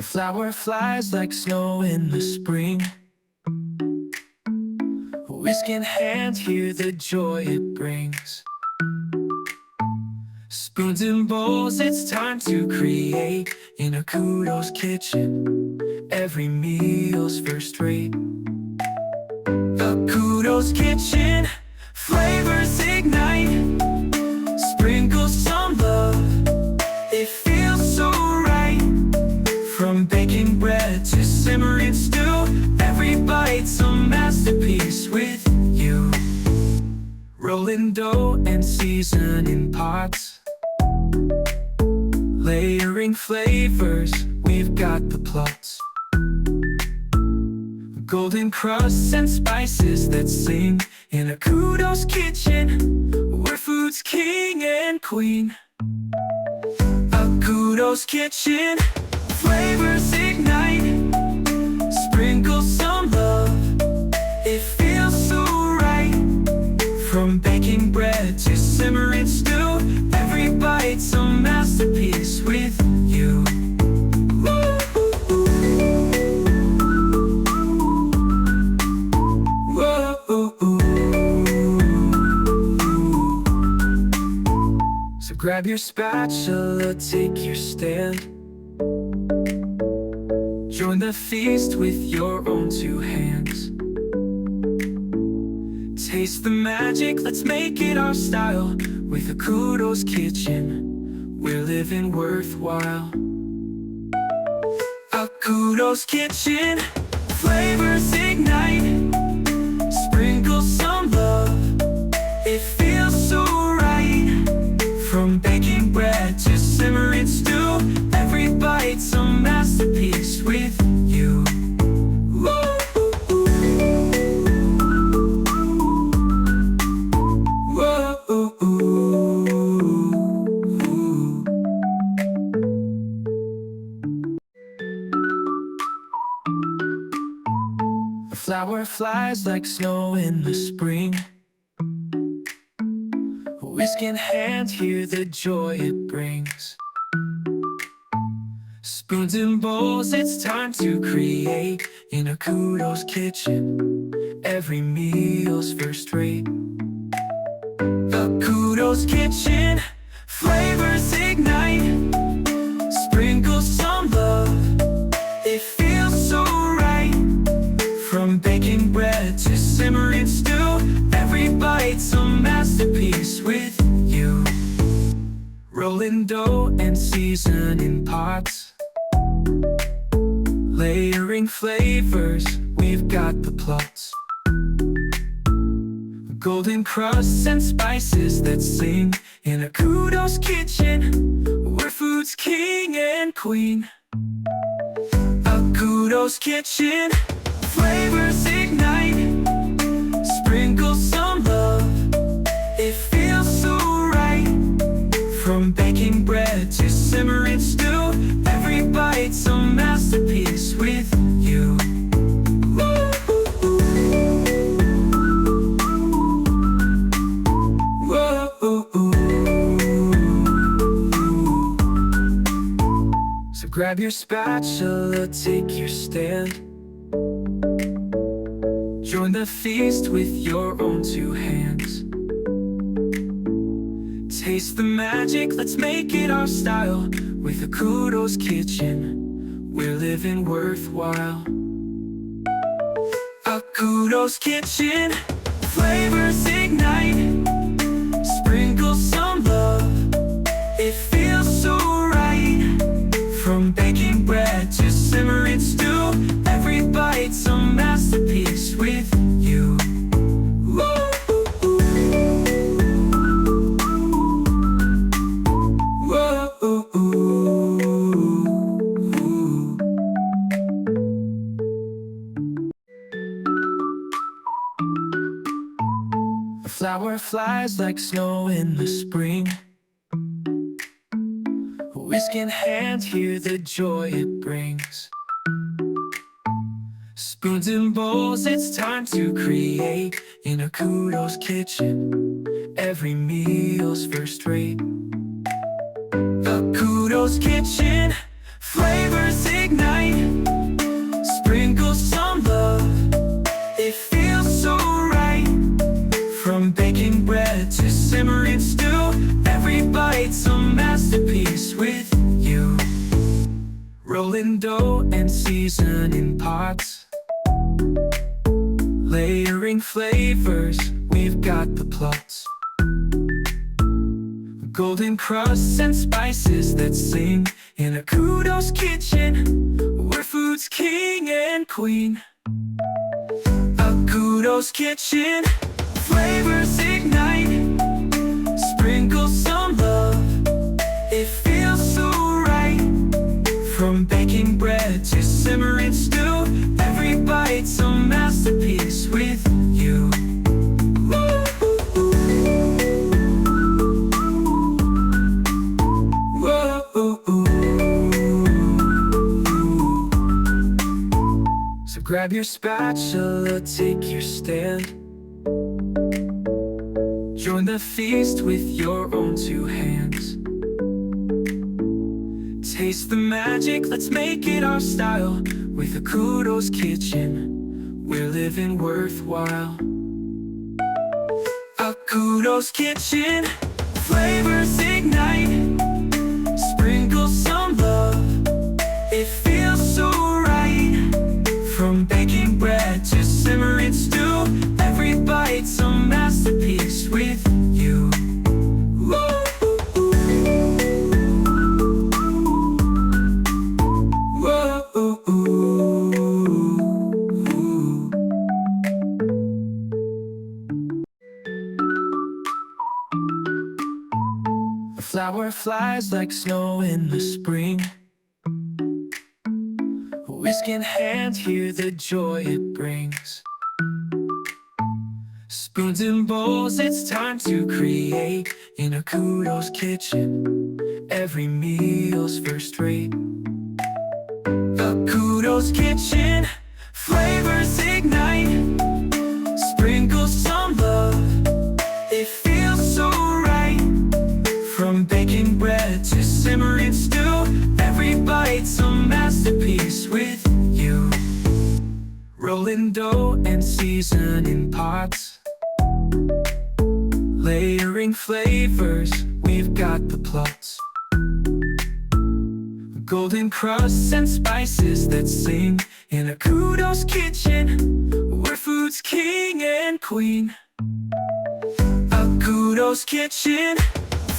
flower flies like snow in the spring. Whisk in hand, hear the joy it brings. Spoons and bowls, it's time to create. In Akudo's kitchen, every meal's first rate. Akudo's kitchen, flavors ignite. Sprinkle some love, it feels so right. From baking bread to simmering stew, every bite's a masterpiece with you. Rolling dough and seasoning pots, layering flavors, we've got the plots. Golden crusts and spices that sing. In Akudo's kitchen, where food's king and queen. Akudo's kitchen, flavors ignite. Sprinkle some love, it feels so right. From baking bread to simmering stew, every bite's a masterpiece with you. So grab your spatula, take your stand. Join the feast with your own two hands. Taste the magic, let's make it our style. With Akudo's kitchen, we're living worthwhile. Akudo's kitchen, flavors ignite. Sprinkle some love, it feels so right. From baking bread to simmering stew, every bite's a masterpiece with you. A flower flies like snow in the spring. Whisk in hand, hear the joy it brings. Spoons and bowls, it's time to create. In Akudo's kitchen, every meal's first rate. Akudo's kitchen, flavors ignite. Sprinkle some love, it feels so right. From baking bread to simmering stew, every bite's a masterpiece with you. Rolling dough and seasoning pots, layering flavors, we've got the plots. Golden crusts and spices that sing. In Akudo's kitchen, where food's king and queen. Akudo's kitchen, flavors ignite. Sprinkle some love, it feels so right. From baking bread to simmering stew, every bite's a masterpiece with you. So grab your spatula, take your stand. Join the feast with your own two hands. Taste the magic, let's make it our style. With Akudo's kitchen, we're living worthwhile. Akudo's kitchen, flavors ignite. Sprinkle some love, it feels so right. From baking bread to simmering stew, every bite's a masterpiece with you. A flower flies like snow in the spring. Whisk in hand, hear the joy it brings. Spoons and bowls, it's time to create. In Akudo's kitchen, every meal's first rate. Akudo's kitchen, flavors ignite. Sprinkle some love, it feels so right. From baking bread to simmering stew, every bite's a masterpiece with you. Rolling dough and seasoning pots, layering flavors, we've got the plots. Golden crusts and spices that sing in Akudo's kitchen, where food's king and queen. Akudo's kitchen, flavors ignite. Sprinkle some love, it feels so right. From baking bread to simmering stew, every bite's a masterpiece with you. So grab your spatula, take your stand. Join the feast with your own two hands. Taste the magic, let's make it our style. With Akudo's kitchen, we're living worthwhile. Akudo's kitchen, flavors ignite. Sprinkle some love, it feels so right. From baking bread to simmering stew, every bite's a masterpiece with you. A flower flies like snow in the spring. Whisk in hand, hear the joy it brings. Spoons and bowls, it's time to create. In Akudo's kitchen, every meal's first rate. Akudo's kitchen, flavors ignite. Sprinkle some love, it feels so right. From baking bread to simmering stew, every bite's a masterpiece with you. Rolling dough and seasoning pots, layering flavors, we've got the plots. Golden crusts and spices that sing in Akudo's kitchen, where food's king and queen. Akudo's kitchen,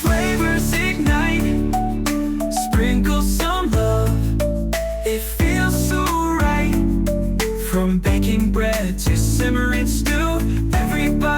flavors ignite. Sprinkle some love, it feels so right. From baking bread to simmering stew, everybody